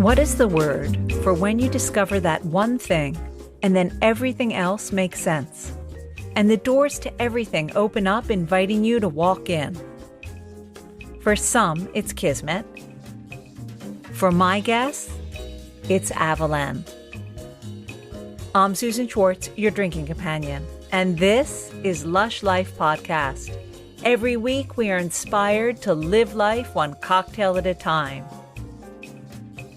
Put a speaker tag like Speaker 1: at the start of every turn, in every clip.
Speaker 1: What is the word for when you discover that one thing and then everything else makes sense? And the doors to everything open up, inviting you to walk in. For some, it's kismet. For my guess, it's Avallen. I'm Susan Schwartz, your drinking companion, and this is Lush Life Podcast. Every week, we are inspired to live life one cocktail at a time.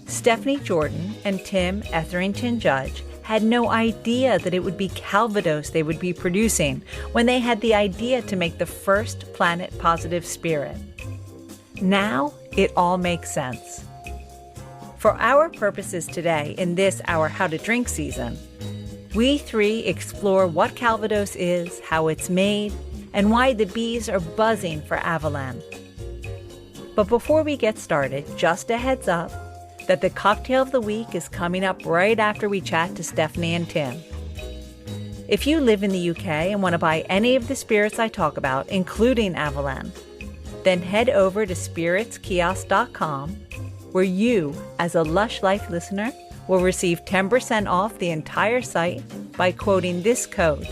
Speaker 1: Stephanie Jordan and Tim Etherington-Judge had no idea that it would be Calvados they would be producing when they had the idea to make the first planet-positive spirit. Now, it all makes sense. For our purposes today, in this our How to Drink season, we three explore what Calvados is, how it's made, and why the bees are buzzing for Avallen. But before we get started, just a heads up that the cocktail of the week is coming up right after we chat to Stephanie and Tim. If you live in the UK and want to buy any of the spirits I talk about, including Avallen, then head over to spiritskiosk.com, where you, as a Lush Life listener, will receive 10% off the entire site by quoting this code,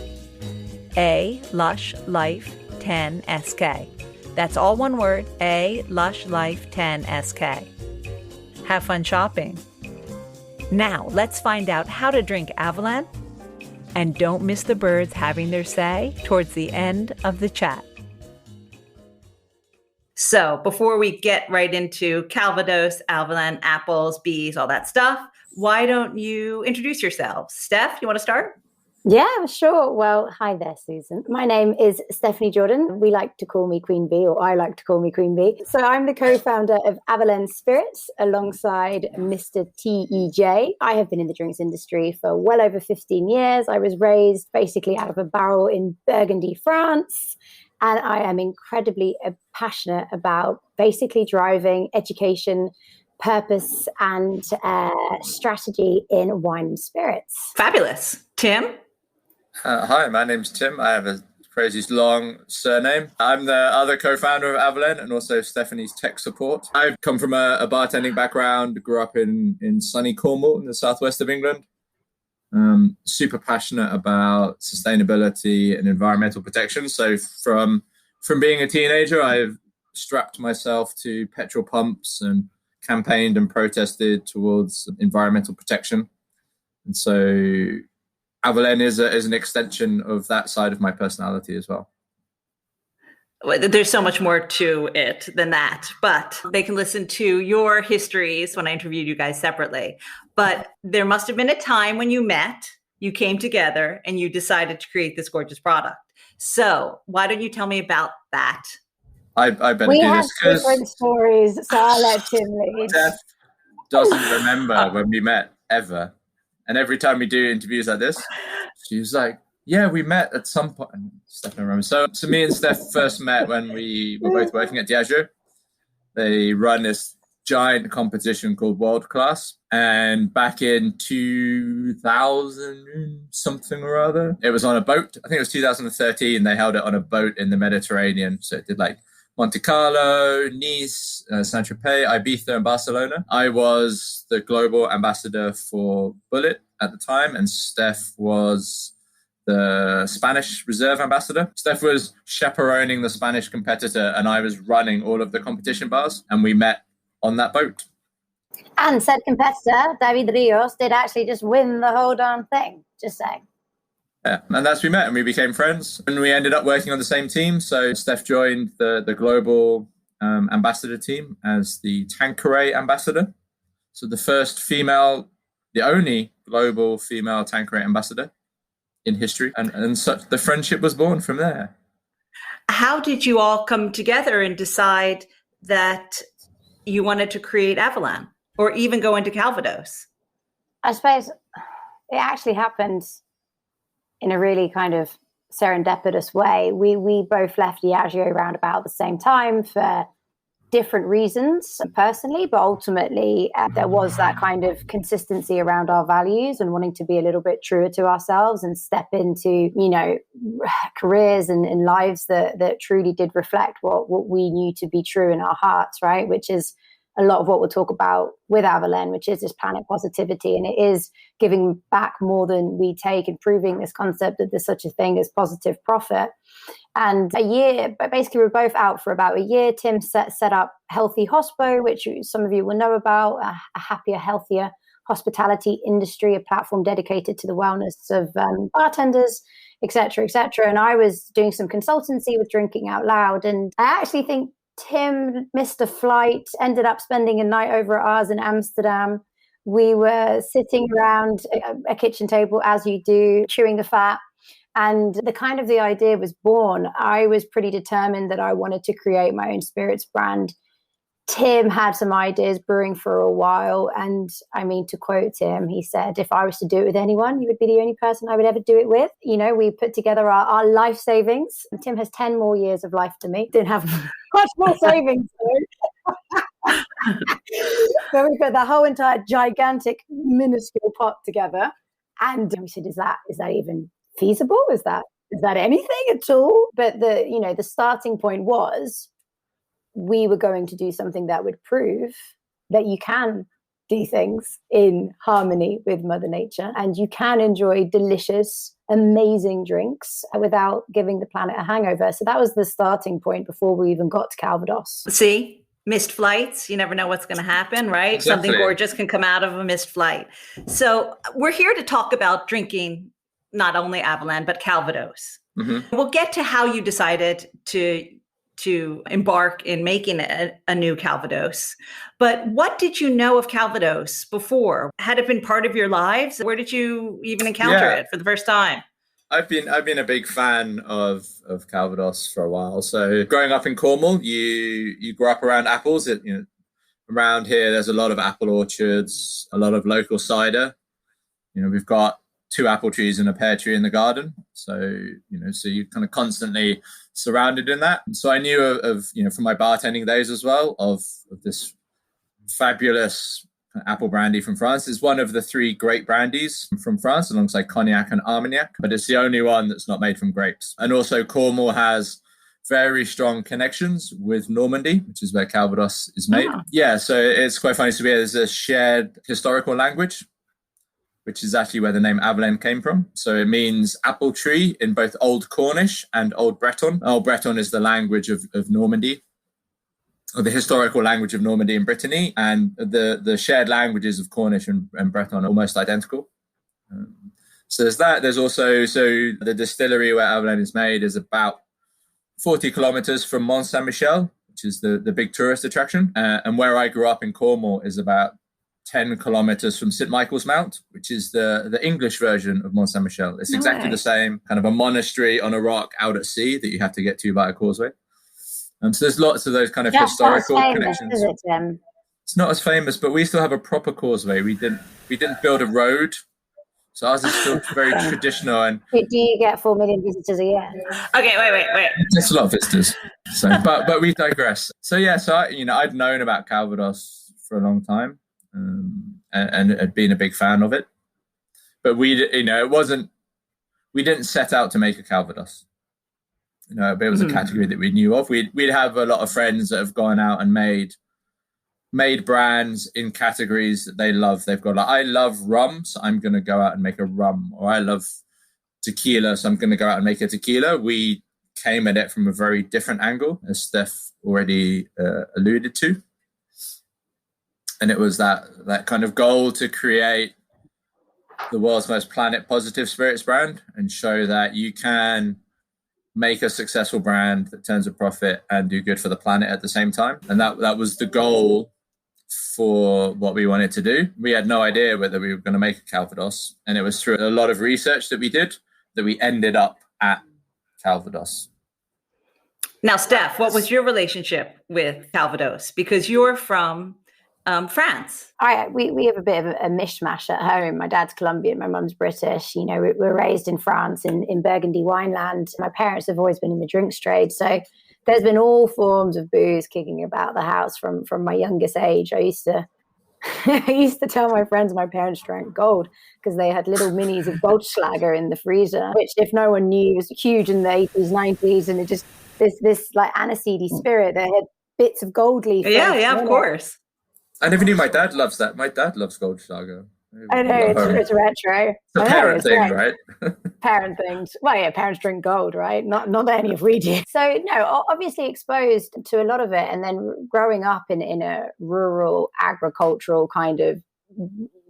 Speaker 1: ALushLife10SK. That's all one word, ALushLife10SK. Have fun shopping. Now, let's find out how to drink Avallen, and don't miss the birds having their say towards the end of the chat. So before we get right into Calvados, Avallen, apples, bees, all that stuff, why don't you introduce yourselves? Steph, you want to start?
Speaker 2: Yeah, sure. Well, hi there, Susan. My name is Stephanie Jordan. We like to call me Queen Bee, or I like to call me Queen Bee. So I'm the co-founder of Avallen Spirits alongside Mr. TEJ. I have been in the drinks industry for well over 15 years. I was raised basically out of a barrel in Burgundy, France. And I am incredibly passionate about basically driving education, purpose, and strategy in wine and spirits.
Speaker 1: Fabulous. Tim?
Speaker 3: Hi, my name's Tim. I have a crazy long surname. I'm the other co-founder of Avallen and also Stephanie's tech support. I've come from a bartending background, grew up in sunny Cornwall in the southwest of England. Super passionate about sustainability and environmental protection. So from being a teenager, I've strapped myself to petrol pumps and campaigned and protested towards environmental protection. And so Avallen is an extension of that side of my personality as well.
Speaker 1: There's so much more to it than that, but they can listen to your histories when I interviewed you guys separately. But there must have been a time when you met, you came together, and you decided to create this gorgeous product. So why don't you tell me about that?
Speaker 3: I better
Speaker 2: we
Speaker 3: do
Speaker 2: have
Speaker 3: this because
Speaker 2: different stories, so I'll let Tim lead.
Speaker 3: Steph doesn't remember when we met ever. And every time we do interviews like this, she was like, yeah, we met at some point. And Steph don't remember. So me and Steph first met when we were both working at Diageo. They run this giant competition called World Class. And back in 2000 something or other, it was on a boat. I think it was 2013. They held it on a boat in the Mediterranean. So it did like Monte Carlo, Nice, Saint-Tropez, Ibiza, and Barcelona. I was the global ambassador for Bullet at the time, and Steph was the Spanish reserve ambassador. Steph was chaperoning the Spanish competitor, and I was running all of the competition bars, and we met on that boat.
Speaker 2: And said competitor, David Rios, did actually just win the whole darn thing. Just saying.
Speaker 3: Yeah, and that's we met and we became friends and we ended up working on the same team. So Steph joined the global ambassador team as the Tanqueray ambassador. So the only global female Tanqueray ambassador in history. And such the friendship was born from there.
Speaker 1: How did you all come together and decide that you wanted to create Avallen or even go into Calvados?
Speaker 2: I suppose it actually happened in a really kind of serendipitous way. We both left Diageo around about the same time for different reasons personally, but ultimately there was that kind of consistency around our values and wanting to be a little bit truer to ourselves and step into, careers and lives that truly did reflect what we knew to be true in our hearts, right? Which is a lot of what we'll talk about with Avallen, which is this planet positivity. And it is giving back more than we take and proving this concept that there's such a thing as positive profit. And but basically we're both out for about a year. Tim set up Healthy Hospo, which some of you will know about, a happier, healthier hospitality industry, a platform dedicated to the wellness of bartenders, et cetera, et cetera. And I was doing some consultancy with Drinking Out Loud. And I actually think Tim missed a flight, ended up spending a night over at ours in Amsterdam. We were sitting around a kitchen table, as you do, chewing the fat. And the idea was born. I was pretty determined that I wanted to create my own spirits brand. Tim had some ideas brewing for a while. And I mean, to quote Tim, he said, if I was to do it with anyone, you would be the only person I would ever do it with. You know, we put together our life savings. Tim has 10 more years of life than me. Didn't have much more savings. So we put the whole entire gigantic, minuscule pot together. And we said, is that even feasible? Is that anything at all? But the starting point was, we were going to do something that would prove that you can do things in harmony with Mother Nature, and you can enjoy delicious, amazing drinks without giving the planet a hangover. So that was the starting point before we even got to Calvados.
Speaker 1: See, missed flights. You never know what's going to happen, right?
Speaker 3: Exactly.
Speaker 1: Something gorgeous can come out of a missed flight. So we're here to talk about drinking not only Avallen, but Calvados. Mm-hmm. We'll get to how you decided to embark in making a new Calvados. But what did you know of Calvados before? Had it been part of your lives? Where did you even encounter it for the first time?
Speaker 3: I've been a big fan of Calvados for a while. So growing up in Cornwall, you grew up around apples. Around here, there's a lot of apple orchards, a lot of local cider. We've got 2 apple trees and a pear tree in the garden. So, so you're kind of constantly surrounded in that. And so I knew of from my bartending days as well, of this fabulous apple brandy from France. It's one of the 3 great brandies from France, alongside cognac and armagnac, but it's the only one that's not made from grapes. And also Cornwall has very strong connections with Normandy, which is where Calvados is made. Oh. Yeah, so it's quite funny to be. There's a shared historical language, which is actually where the name Avallen came from. So it means apple tree in both Old Cornish and Old Breton. Old Breton is the language of Normandy, or the historical language of Normandy and Brittany. And the shared languages of Cornish and Breton are almost identical. So there's that. There's also, the distillery where Avallen is made is about 40 kilometers from Mont Saint-Michel, which is the big tourist attraction. And where I grew up in Cornwall is about 10 kilometers from St. Michael's Mount, which is the English version of Mont Saint-Michel. It's exactly the same, kind of a monastery on a rock out at sea that you have to get to by a causeway. So there's lots of those kind of historical connections.
Speaker 2: Is it, Tim?
Speaker 3: It's not as famous, but we still have a proper causeway. We didn't build a road. So ours is still very traditional. And
Speaker 2: do you get 4 million visitors a year?
Speaker 1: Okay, wait.
Speaker 3: There's a lot of visitors. So, but we digress. So I'd known about Calvados for a long time. And had been a big fan of it, but we didn't set out to make a Calvados. It was a category that we knew of. We'd have a lot of friends that have gone out and made brands in categories that they love. They've got I love rum, so I'm going to go out and make a rum, or I love tequila, so I'm going to go out and make a tequila. We came at it from a very different angle, as Steph already alluded to. And it was that kind of goal to create the world's most planet positive spirits brand and show that you can make a successful brand that turns a profit and do good for the planet at the same time. And that was the goal for what we wanted to do. We had no idea whether we were going to make a Calvados. And it was through a lot of research that we did that we ended up at Calvados.
Speaker 1: Now, Steph, what was your relationship with Calvados? Because you're from France.
Speaker 2: We have a bit of a mishmash at home. My dad's Colombian, my mum's British. We're raised in France, in Burgundy wineland. My parents have always been in the drinks trade, so there's been all forms of booze kicking about the house from my youngest age. I used to tell my friends my parents drank gold because they had little minis of Goldschlager in the freezer, which, if no one knew, was huge in the 80s, 90s, and it just this like aniseedy spirit that had bits of gold leaf.
Speaker 1: Yeah, of course.
Speaker 3: I never knew my dad loves that. My dad loves Goldschlager.
Speaker 2: I know, it's retro.
Speaker 3: It's a parent thing, right?
Speaker 2: Parent things. Well, yeah, parents drink gold, right? Not that any of we do. So, no, obviously exposed to a lot of it. And then growing up in a rural, agricultural kind of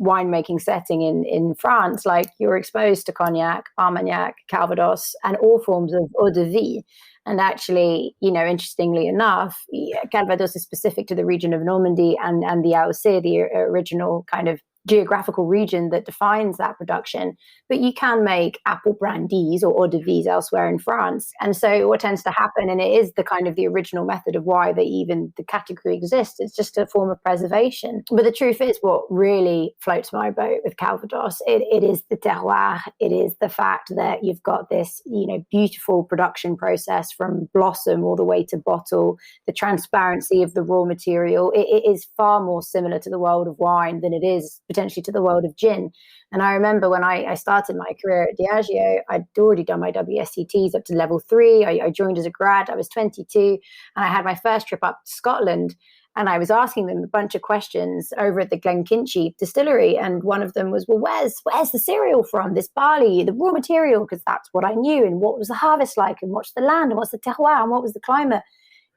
Speaker 2: winemaking setting in France, like you're exposed to cognac, Armagnac, Calvados, and all forms of eau de vie. And actually, interestingly enough, Calvados is specific to the region of Normandy and the AOC, the original kind of geographical region that defines that production. But you can make apple brandies or eau de vie elsewhere in France. And so what tends to happen, and it is the kind of the original method of why the category exists, it's just a form of preservation. But the truth is, what really floats my boat with Calvados, it is the terroir. It is the fact that you've got this, beautiful production process from blossom all the way to bottle, the transparency of the raw material. It is far more similar to the world of wine than it is potentially to the world of gin. And I remember when I started my career at Diageo, I'd already done my WSETs up to level 3. I joined as a grad. I was 22 and I had my first trip up to Scotland. And I was asking them a bunch of questions over at the Glenkinchie distillery. And one of them was, well, where's the cereal from? This barley, the raw material, because that's what I knew. And what was the harvest like? And what's the land? And what's the terroir? And what was the climate?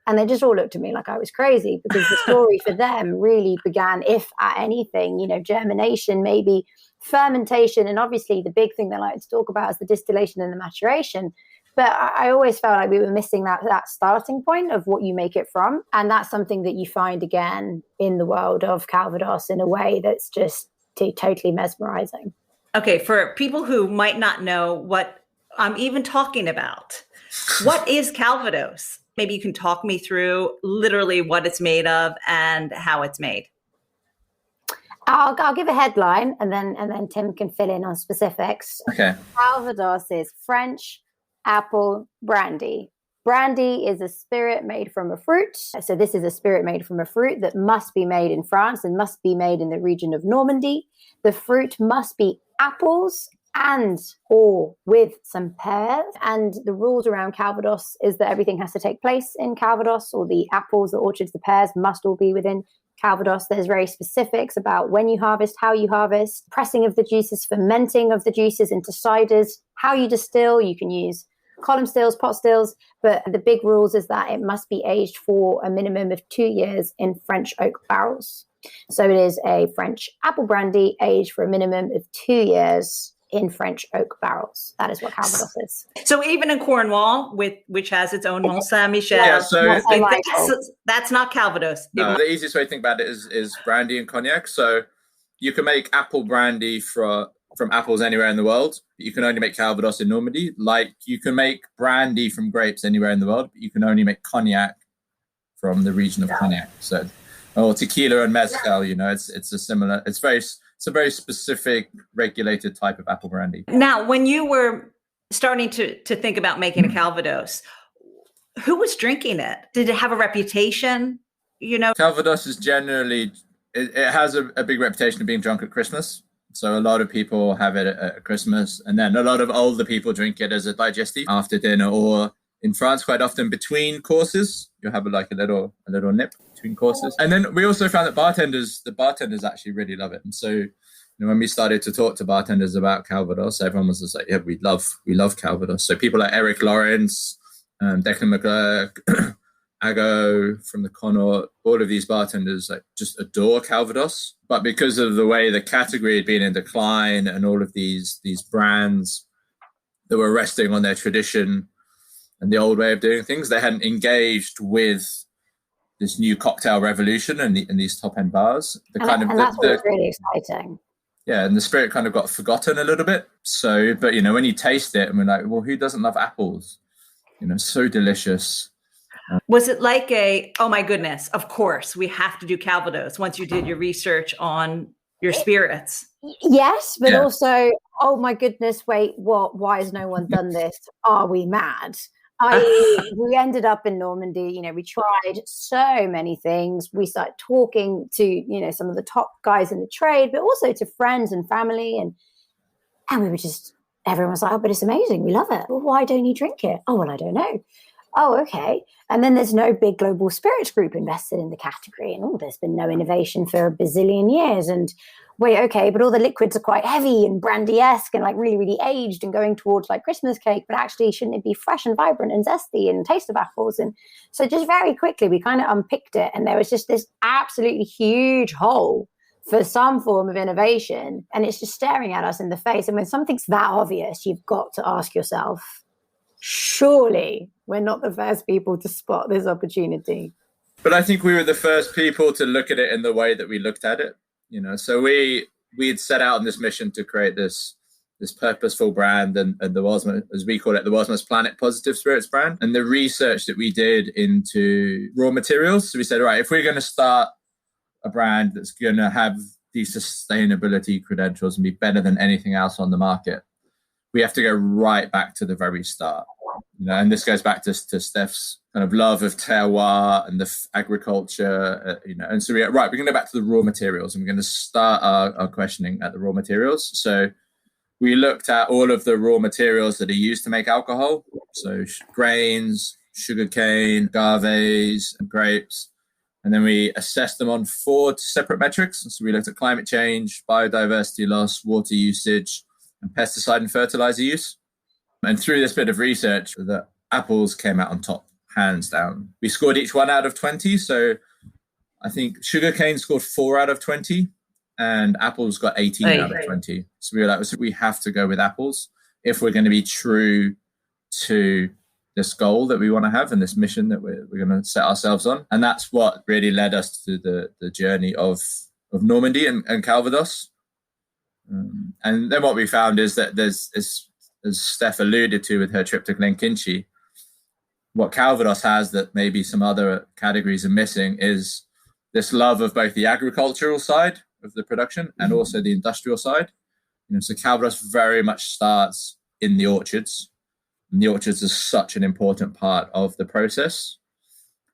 Speaker 2: And they just all looked at me like I was crazy, because the story for them really began, if at anything, germination, maybe fermentation. And obviously the big thing they like to talk about is the distillation and the maturation. But I always felt like we were missing that starting point of what you make it from. And that's something that you find again in the world of Calvados in a way that's just totally mesmerizing.
Speaker 1: Okay, for people who might not know what I'm even talking about, what is Calvados? Maybe you can talk me through literally what it's made of and how it's made.
Speaker 2: I'll give a headline and then Tim can fill in on specifics.
Speaker 3: Okay.
Speaker 2: Calvados is French apple brandy. Brandy is a spirit made from a fruit. So this is a spirit made from a fruit that must be made in France and must be made in the region of Normandy. The fruit must be apples or with some pears. And the rules around Calvados is that everything has to take place in Calvados, or the apples, the orchards, the pears must all be within Calvados. There's very specifics about when you harvest, how you harvest, pressing of the juices, fermenting of the juices into ciders, how you distill. You can use column stills, pot stills, but the big rules is that it must be aged for a minimum of 2 years in French oak barrels. So it is a French apple brandy aged for a minimum of 2 years in French oak barrels. That is what Calvados is.
Speaker 1: So even in Cornwall, which has its own Mont Saint-Michel, that's not Calvados.
Speaker 3: No, the easiest way to think about it is brandy and cognac. So you can make apple brandy from apples anywhere in the world, but you can only make Calvados in Normandy. Like you can make brandy from grapes anywhere in the world, but you can only make cognac from the region of cognac. So, or tequila and mezcal, it's a very specific regulated type of apple brandy.
Speaker 1: Now, when you were starting to think about making a Calvados, who was drinking it? Did it have a reputation?
Speaker 3: Calvados is generally, it has a big reputation of being drunk at Christmas. So a lot of people have it at Christmas, and then a lot of older people drink it as a digestive after dinner, or in France, quite often between courses, you'll have a little nip between courses. And then we also found that the bartenders actually really love it. And so, when we started to talk to bartenders about Calvados, everyone was just like, yeah, we love Calvados. So people like Eric Lawrence, Declan McClurg, Ago from the Connaught, all of these bartenders just adore Calvados. But because of the way the category had been in decline and all of these brands that were resting on their tradition and the old way of doing things, they hadn't engaged with this new cocktail revolution and these top-end bars.
Speaker 2: That's what's really exciting.
Speaker 3: Yeah, and the spirit kind of got forgotten a little bit. So, but, when you taste it, and we're like, well, who doesn't love apples? So delicious.
Speaker 1: Was it like oh my goodness, of course, we have to do Calvados once you did your research on your spirits?
Speaker 2: Yes, but also, oh my goodness, wait, what? Why has no one done this? Are we mad? We ended up in Normandy. We tried so many things. We started talking to, some of the top guys in the trade, but also to friends and family. And we were everyone was like, oh, but it's amazing. We love it. Well, why don't you drink it? Oh, well, I don't know. oh, okay. And then there's no big global spirits group invested in the category. And there's been no innovation for a bazillion years. And wait, okay, but all the liquids are quite heavy and brandy-esque and like really, really aged and going towards like Christmas cake. But actually, shouldn't it be fresh and vibrant and zesty and taste of apples? And so just very quickly, we kind of unpicked it. And there was just this absolutely huge hole for some form of innovation. And it's just staring at us in the face. And when something's that obvious, you've got to ask yourself, surely we're not the first people to spot this opportunity.
Speaker 3: But I think we were the first people to look at it in the way that we looked at it. So we had set out on this mission to create this purposeful brand and the world's, as we call it, the world's most planet positive spirits brand. And the research that we did into raw materials. So we said, all right, if we're going to start a brand that's going to have these sustainability credentials and be better than anything else on the market, we have to go right back to the very start. And this goes back to Steph's kind of love of terroir and the agriculture, And so we're going to go back to the raw materials, and we're going to start our questioning at the raw materials. So we looked at all of the raw materials that are used to make alcohol. So grains, sugarcane, agaves, and grapes. And then we assessed them on 4 separate metrics. So we looked at climate change, biodiversity loss, water usage, and pesticide and fertilizer use. And through this bit of research, the apples came out on top, hands down. We scored each one out of 20. So I think sugarcane scored 4 out of 20 and apples got 18 out of 20. So we were like, we have to go with apples if we're going to be true to this goal that we want to have and this mission that we're going to set ourselves on. And that's what really led us to the journey of Normandy and Calvados. And then what we found is that there's, as Steph alluded to with her trip to Glenkinchie, what Calvados has that maybe some other categories are missing is this love of both the agricultural side of the production and also the industrial side. So Calvados very much starts in the orchards. And the orchards are such an important part of the process.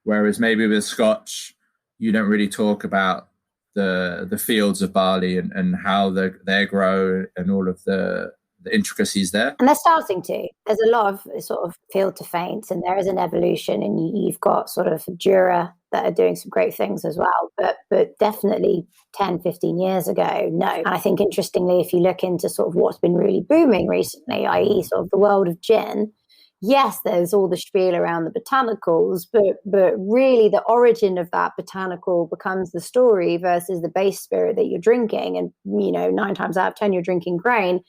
Speaker 3: Whereas maybe with Scotch, you don't really talk about the fields of barley and how they grow and all of the intricacies there.
Speaker 2: And they're starting to. There's a lot of sort of field to faint, and there is an evolution, and you've got sort of Jura that are doing some great things as well. But definitely 10, 15 years ago, no. And I think interestingly, if you look into sort of what's been really booming recently, i.e. sort of the world of gin, yes, there's all the spiel around the botanicals, but really the origin of that botanical becomes the story versus the base spirit that you're drinking. And, 9 times out of 10, you're drinking grain.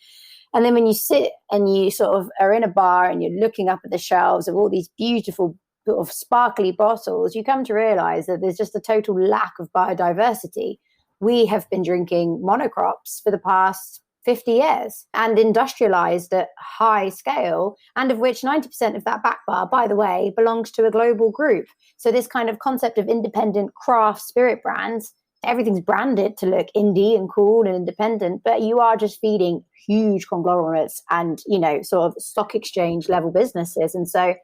Speaker 2: And then when you sit and you sort of are in a bar and you're looking up at the shelves of all these beautiful sort of sparkly bottles, you come to realize that there's just a total lack of biodiversity. We have been drinking monocrops for the past 50 years and industrialized at high scale, and of which 90% of that back bar, by the way, belongs to a global group. So this kind of concept of independent craft spirit brands, everything's branded to look indie and cool and independent, but you are just feeding huge conglomerates and, sort of stock exchange level businesses. And so,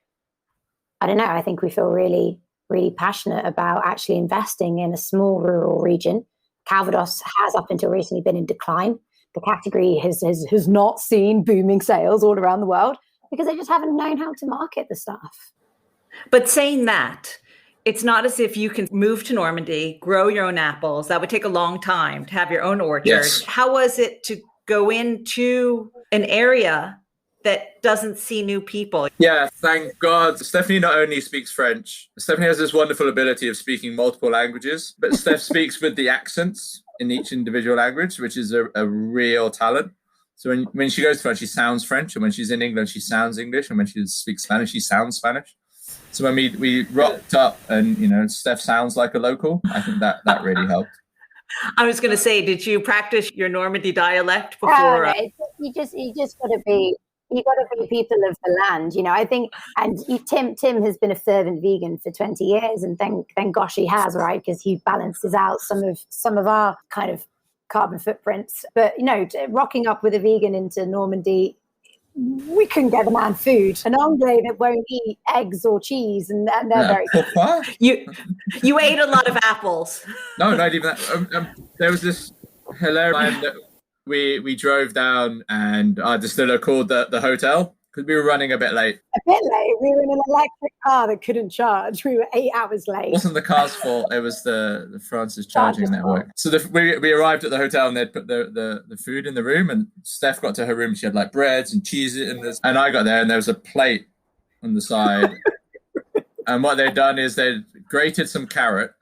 Speaker 2: I don't know, I think we feel really, really passionate about actually investing in a small rural region. Calvados has up until recently been in decline. The category has not seen booming sales all around the world because they just haven't known how to market the stuff.
Speaker 1: But saying that, it's not as if you can move to Normandy, grow your own apples. That would take a long time to have your own orchard.
Speaker 3: Yes.
Speaker 1: How was it to go into an area that doesn't see new people?
Speaker 3: Yeah, thank God. Stephanie not only speaks French, Stephanie has this wonderful ability of speaking multiple languages, but Steph speaks with the accents in each individual language, which is a real talent. So when she goes to France, she sounds French, and when she's in England, she sounds English, and when she speaks Spanish, she sounds Spanish. So when we rocked up and, Steph sounds like a local, I think that really helped.
Speaker 1: I was going to say, did you practice your Normandy dialect before?
Speaker 2: You just got to be people of the land, I think. And Tim has been a fervent vegan for 20 years, and thank gosh he has, right? Because he balances out some of our kind of carbon footprints. But rocking up with a vegan into Normandy, we couldn't get the man food. An Anglais that won't eat eggs or cheese, and they're very good.
Speaker 1: You ate a lot of apples.
Speaker 3: No, not even that. There was this hilarious time that we drove down, and our distiller called the hotel, because we were running a bit late.
Speaker 2: A bit late. We were in an electric car that couldn't charge. We were 8 hours late.
Speaker 3: It wasn't the car's fault. It was the France's charging network. So we arrived at the hotel and they'd put the food in the room, and Steph got to her room. She had like breads and cheese and I got there and there was a plate on the side. And what they'd done is they'd grated some carrot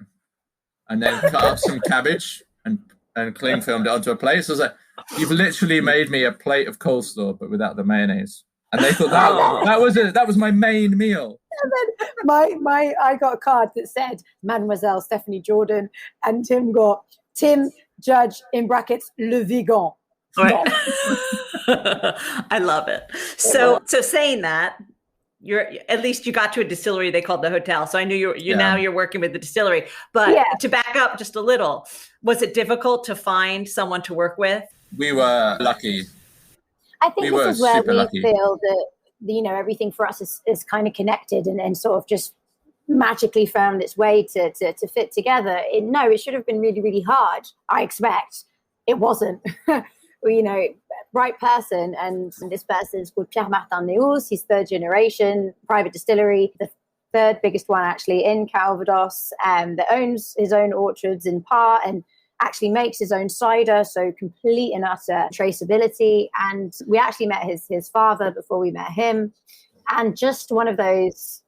Speaker 3: and then cut up some cabbage and cling filmed it onto a plate. So I was like, you've literally made me a plate of coleslaw, but without the mayonnaise. And they thought that was my main meal.
Speaker 2: And then I got a card that said Mademoiselle Stephanie Jordan, and Tim got Tim Judge in brackets Le Vegan.
Speaker 4: Right. I love it. So saying that, at least you got to a distillery they called the hotel. So I knew now you're working with the distillery. But to back up just a little, was it difficult to find someone to work with?
Speaker 3: We were lucky.
Speaker 2: I think this is where we feel that, everything for us is kind of connected and sort of just magically found its way to fit together. It should have been really, really hard, I expect. It wasn't. Right person, and this person is called Pierre-Martin Neus. He's third generation, private distillery, the third biggest one actually in Calvados, that owns his own orchards in Par and actually makes his own cider, so complete and utter traceability. And we actually met his father before we met him, and just one of those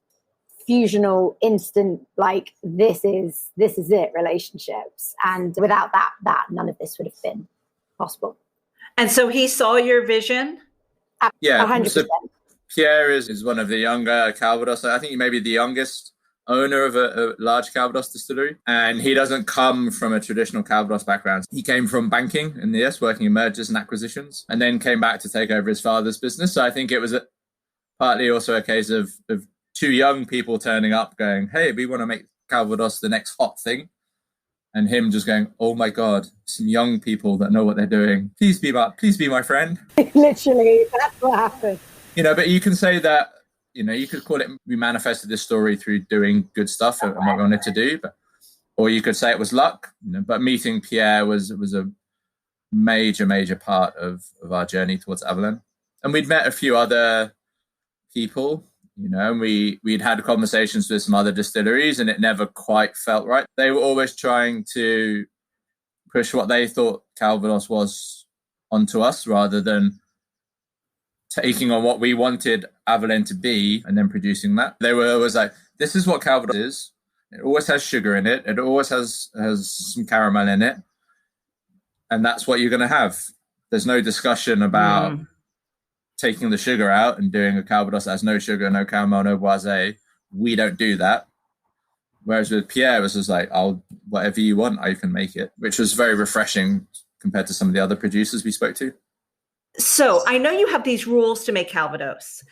Speaker 2: fusional, instant, like this is it relationships. And without that none of this would have been possible.
Speaker 4: And so he saw your vision?
Speaker 3: Yeah,
Speaker 2: 100%.
Speaker 3: So Pierre is one of the younger Calvados. I think he may be the youngest owner of a large Calvados distillery. And he doesn't come from a traditional Calvados background. He came from banking in the US, working in mergers and acquisitions, and then came back to take over his father's business. So I think it was partly also a case of two young people turning up going, hey, we want to make Calvados the next hot thing. And him just going, oh my God, some young people that know what they're doing. Please be my friend.
Speaker 2: Literally, that's what happened.
Speaker 3: But you can say that, you could call it, we manifested this story through doing good stuff and what we wanted to do, or you could say it was luck. But meeting Pierre was a major, major part of our journey towards Avallen. And we'd met a few other people, and we'd had conversations with some other distilleries, and it never quite felt right. They were always trying to push what they thought Calvados was onto us, rather than taking on what we wanted Avallen to be and then producing that. They were always like, this is what Calvados is. It always has sugar in it. It always has some caramel in it. And that's what you're going to have. There's no discussion about taking the sugar out and doing a Calvados that has no sugar, no caramel, no boisé. We don't do that. Whereas with Pierre, it was just like, whatever you want, I can make it, which was very refreshing compared to some of the other producers we spoke to.
Speaker 4: So I know you have these rules to make Calvados,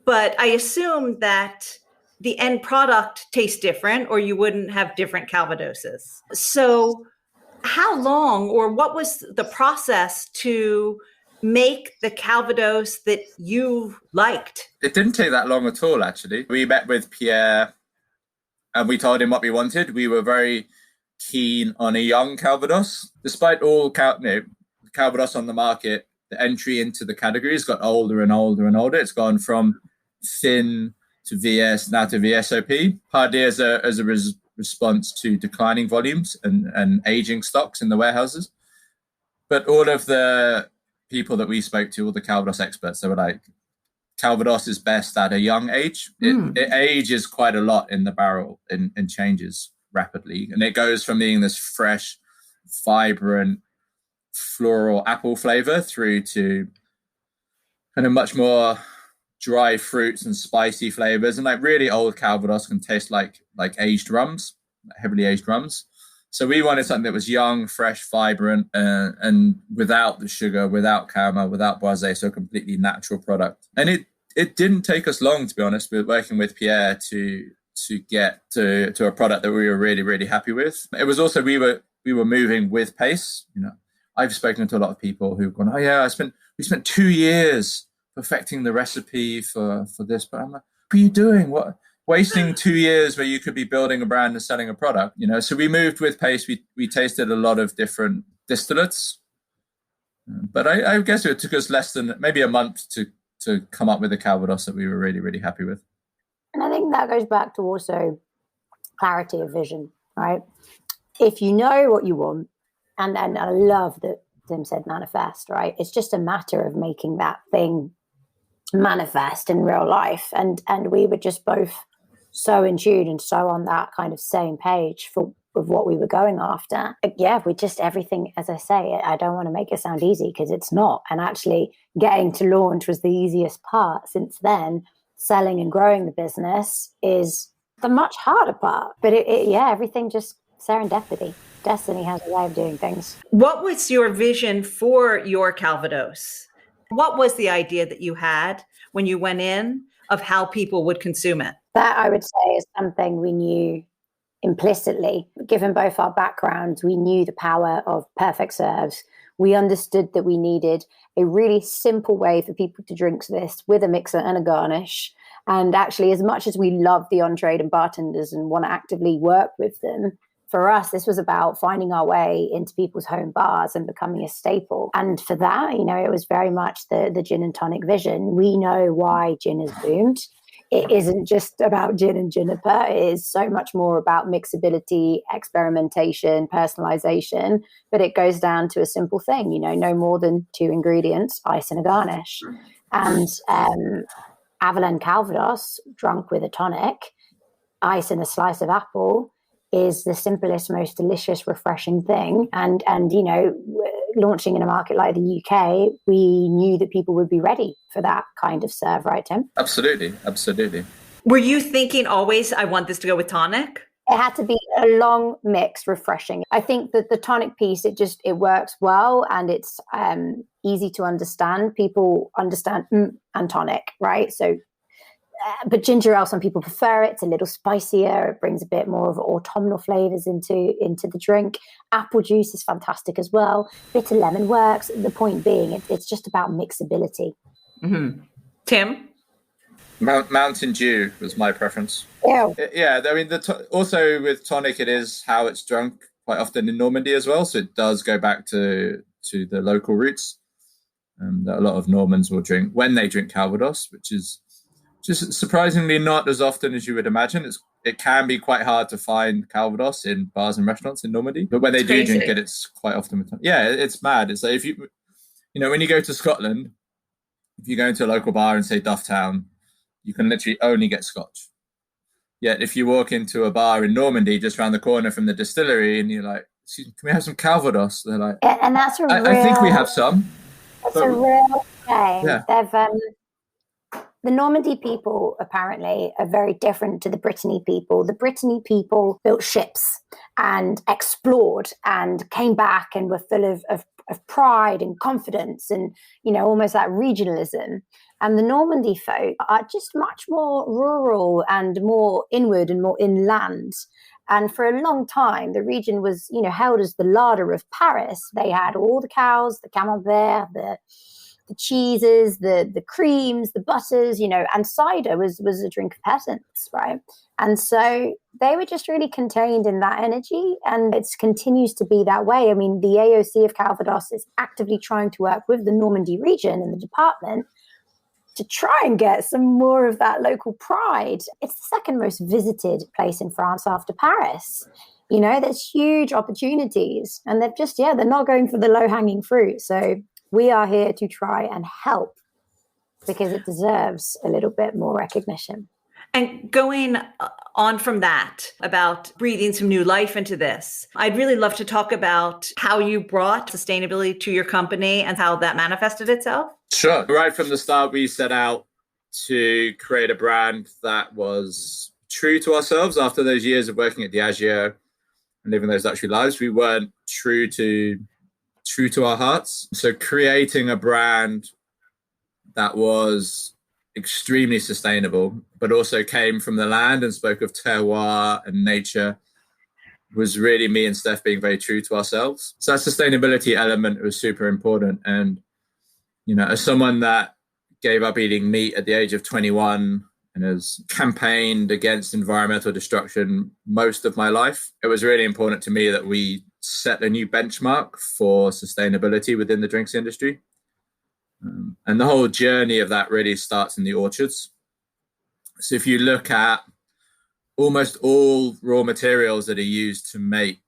Speaker 4: but I assume that the end product tastes different, or you wouldn't have different Calvadoses. So how long, or what was the process to make the Calvados that you liked? It
Speaker 3: didn't take that long at all, actually. We met with Pierre and we told him what we wanted. We were very keen on a young Calvados. Despite all Calvados on the market, the entry into the category has got older and older and older. It's gone from thin to VS, now to VSOP. Partly as a response to declining volumes and aging stocks in the warehouses. But all of the people that we spoke to, all the Calvados experts, they were like, Calvados is best at a young age. It ages quite a lot in the barrel and changes rapidly. And it goes from being this fresh, vibrant, floral apple flavor through to kind of much more dry fruits and spicy flavors. And like really old Calvados can taste like aged rums, heavily aged rums. So we wanted something that was young, fresh, vibrant, and without the sugar, without caramel, without boisé, so a completely natural product. And it didn't take us long, to be honest, with working with Pierre to get to a product that we were really, really happy with. It was also, we were moving with pace. I've spoken to a lot of people who've gone, oh yeah, we spent 2 years perfecting the recipe for this, but I'm like, what are you doing? What? Wasting 2 years where you could be building a brand and selling a product, So we moved with pace. We tasted a lot of different distillates, but I guess it took us less than maybe a month to to come up with a Calvados that we were really, really happy with.
Speaker 2: And I think that goes back to also clarity of vision, right? If you know what you want, and I love that Tim said manifest, right? It's just a matter of making that thing manifest in real life. And we were just both so in tune and so on that kind of same page of what we were going after. Yeah, we just everything, as I say, I don't want to make it sound easy because it's not. And actually getting to launch was the easiest part. Since then, selling and growing the business is the much harder part. But everything just serendipity. Destiny has a way of doing things.
Speaker 4: What was your vision for your Calvados? What was the idea that you had when you went in of how people would consume it?
Speaker 2: That, I would say, is something we knew implicitly. Given both our backgrounds, we knew the power of perfect serves. We understood that we needed a really simple way for people to drink this with a mixer and a garnish. And actually, as much as we love the on-trade and bartenders and want to actively work with them, for us, this was about finding our way into people's home bars and becoming a staple. And for that, it was very much the gin and tonic vision. We know why gin has boomed. It isn't just about gin and juniper. It is so much more about mixability, experimentation, personalization. But it goes down to a simple thing, no more than 2 ingredients, ice and a garnish. And Avallen Calvados, drunk with a tonic, ice and a slice of apple, is the simplest, most delicious, refreshing thing. And launching in a market like the UK, we knew that people would be ready for that kind of serve, right, Tim?
Speaker 3: Absolutely.
Speaker 4: Were you thinking always, I want this to go with tonic?
Speaker 2: It had to be a long mix, refreshing. I think that the tonic piece, it works well, and it's easy to understand. People understand and tonic, right? So, but ginger ale, some people prefer it. It's a little spicier. It brings a bit more of autumnal flavors into the drink. Apple juice is fantastic as well. Bitter lemon works. The point being, it's just about mixability.
Speaker 4: Mm-hmm. Tim?
Speaker 3: Mountain Dew was my preference.
Speaker 2: Ew.
Speaker 3: Yeah, I mean, also with tonic, it is how it's drunk quite often in Normandy as well. So it does go back to the local roots that a lot of Normans will drink when they drink Calvados, which is just surprisingly not as often as you would imagine. It can be quite hard to find Calvados in bars and restaurants in Normandy, but when they do drink it, it's quite often with tonic. Yeah, it's mad. It's like if when you go to Scotland, if you go into a local bar and say Dufftown, you can literally only get Scotch. Yet if you walk into a bar in Normandy just around the corner from the distillery and you're like, excuse me, can we have some Calvados? They're like,
Speaker 2: and that's
Speaker 3: I think we have some.
Speaker 2: That's a real shame.
Speaker 3: Yeah.
Speaker 2: The Normandy people apparently are very different to the Brittany people. The Brittany people built ships and explored and came back and were full of pride and confidence and, almost that regionalism. And the Normandy folk are just much more rural and more inward and more inland. And for a long time, the region was, held as the larder of Paris. They had all the cows, the camembert, the cheeses, the creams, the butters, and cider was a drink of peasants, right? And so they were just really contained in that energy, and it continues to be that way. I mean, the AOC of Calvados is actively trying to work with the Normandy region and the department to try and get some more of that local pride. It's the second most visited place in France after Paris. There's huge opportunities, and they're not going for the low-hanging fruit. So we are here to try and help because it deserves a little bit more recognition.
Speaker 4: And going on from that, about breathing some new life into this, I'd really love to talk about how you brought sustainability to your company and how that manifested itself.
Speaker 3: Sure. Right from the start, we set out to create a brand that was true to ourselves. After those years of working at Diageo and living those luxury lives, we weren't true to our hearts. So creating a brand that was extremely sustainable, but also came from the land and spoke of terroir and nature was really me and Steph being very true to ourselves. So that sustainability element was super important. And, as someone that gave up eating meat at the age of 21 and has campaigned against environmental destruction most of my life, it was really important to me that we set a new benchmark for sustainability within the drinks industry. And the whole journey of that really starts in the orchards. So if you look at almost all raw materials that are used to make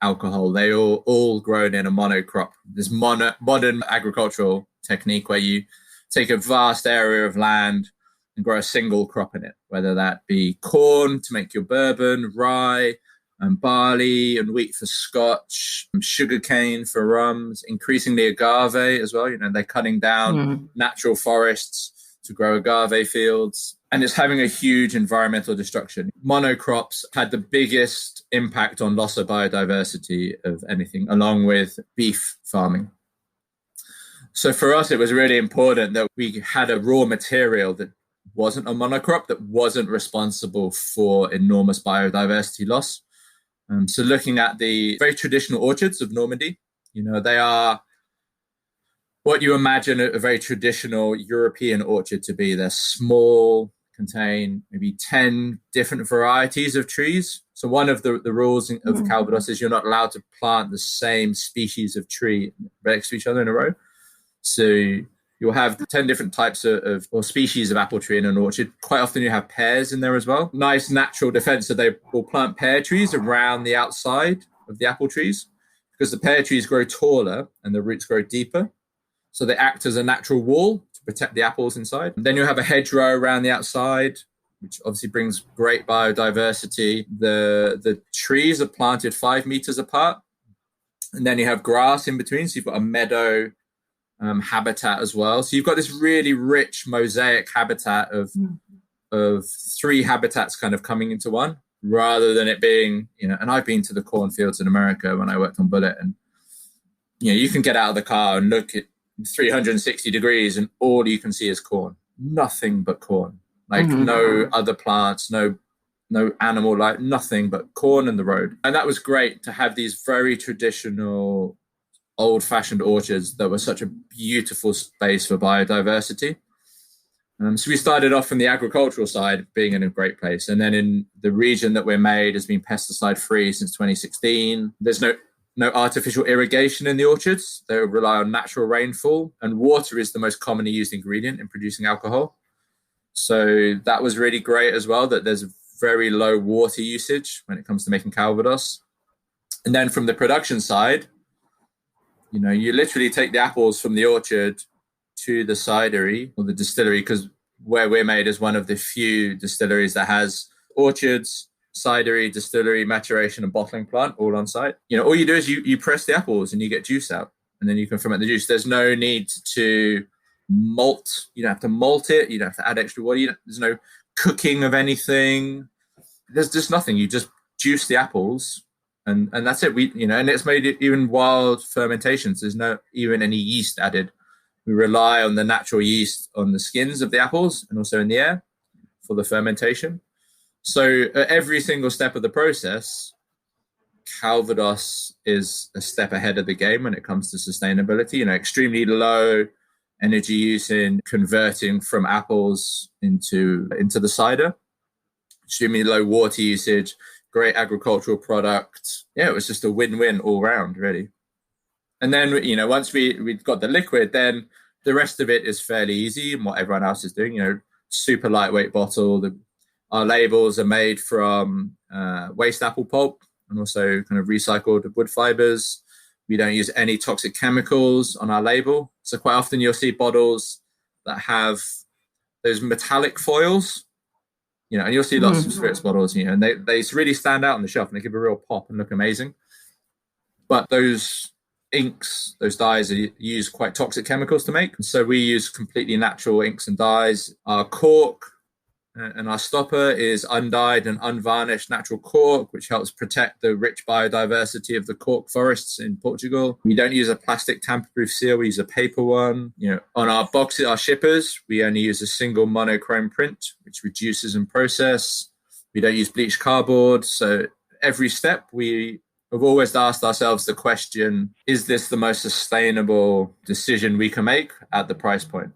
Speaker 3: alcohol, they all grown in a monocrop. This modern agricultural technique where you take a vast area of land and grow a single crop in it, whether that be corn to make your bourbon, rye, and barley and wheat for scotch, sugarcane for rums, increasingly agave as well. They're cutting down natural forests to grow agave fields. And it's having a huge environmental destruction. Monocrops had the biggest impact on loss of biodiversity of anything, along with beef farming. So for us, it was really important that we had a raw material that wasn't a monocrop, that wasn't responsible for enormous biodiversity loss. So looking at the very traditional orchards of Normandy, they are what you imagine a very traditional European orchard to be. They're small, contain maybe 10 different varieties of trees. So one of the rules of Calvados is you're not allowed to plant the same species of tree next to each other in a row. So you'll have 10 different types or species of apple tree in an orchard. Quite often you have pears in there as well. Nice natural defense. So they will plant pear trees around the outside of the apple trees because the pear trees grow taller and the roots grow deeper. So they act as a natural wall to protect the apples inside. And then you have a hedgerow around the outside, which obviously brings great biodiversity. The trees are planted 5 meters apart. And then you have grass in between. So you've got a meadow habitat as well. So you've got this really rich mosaic habitat of 3 habitats kind of coming into one, rather than it being, and I've been to the cornfields in America when I worked on Bullet, and you can get out of the car and look at 360 degrees and all you can see is corn. Nothing but corn. No other plants, no animal life, nothing but corn and the road. And that was great to have these very traditional old-fashioned orchards that were such a beautiful space for biodiversity. So we started off from the agricultural side, being in a great place. And then in the region that we're made has been pesticide-free since 2016. There's no artificial irrigation in the orchards. They rely on natural rainfall. And water is the most commonly used ingredient in producing alcohol. So that was really great as well, that there's very low water usage when it comes to making Calvados. And then from the production side, you literally take the apples from the orchard to the cidery or the distillery, because where we're made is one of the few distilleries that has orchards, cidery, distillery, maturation, and bottling plant all on site. All you do is you press the apples and you get juice out, and then you can ferment the juice. There's no need to malt. You don't have to malt it. You don't have to add extra water. There's no cooking of anything. There's just nothing. You just juice the apples. And that's it. And it's made it even wild fermentations. There's no even any yeast added. We rely on the natural yeast on the skins of the apples and also in the air for the fermentation. So at every single step of the process, Calvados is a step ahead of the game when it comes to sustainability. Extremely low energy use in converting from apples into the cider. Extremely low water usage. Great agricultural product. Yeah, it was just a win-win all round, really. And then, once we got the liquid, then the rest of it is fairly easy and what everyone else is doing. Super lightweight bottle. Our labels are made from waste apple pulp and also kind of recycled wood fibers. We don't use any toxic chemicals on our label. So quite often you'll see bottles that have those metallic foils. And you'll see lots of spirits bottles, and they really stand out on the shelf and they give a real pop and look amazing. But those inks, those dyes use quite toxic chemicals to make. So we use completely natural inks and dyes. Our cork and our stopper is undyed and unvarnished natural cork, which helps protect the rich biodiversity of the cork forests in Portugal. We don't use a plastic tamper-proof seal. We use a paper one. On our boxes, our shippers, we only use a single monochrome print, which reduces in process. We don't use bleached cardboard. So every step, we have always asked ourselves the question, is this the most sustainable decision we can make at the price point?